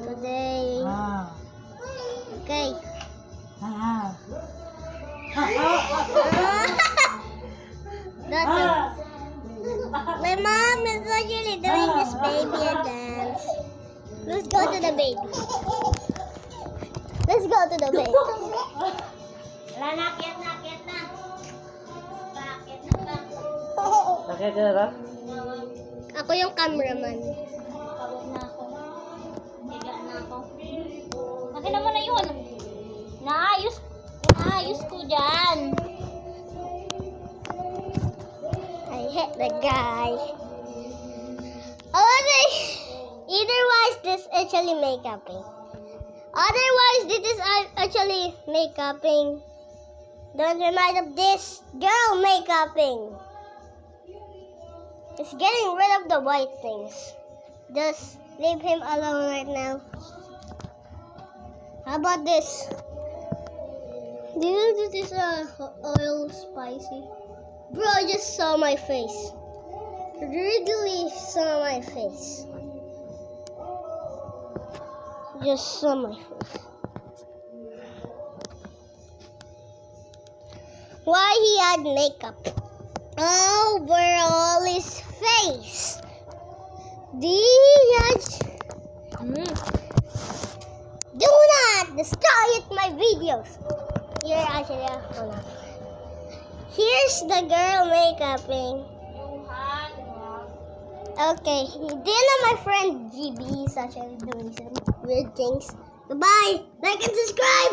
Today. Okay. That's it. My mom is actually doing this baby a dance. Let's go to the baby. Let's go to the baby. Wala na, akyat na. Akyat na ba? Nakaya ka na? Ako yung cameraman. Pagod na ako. Higa na ako. Akin na muna yun. Naayos ko dyan. I hit the guy. Otherwise, this actually makeuping. Otherwise, this is actually makeuping. Don't remind of this girl makeuping. It's getting rid of the white things. Just leave him alone right now. How about this? Do you know this is oil spicy? Bro, I just saw my face. Really saw my face. Just saw my face. Why he had makeup over all his face? Do not destroy my videos. Here, actually, hold on. Here's the girl makeuping. Okay, then my friend GB is actually doing some weird things. Goodbye. Like and subscribe.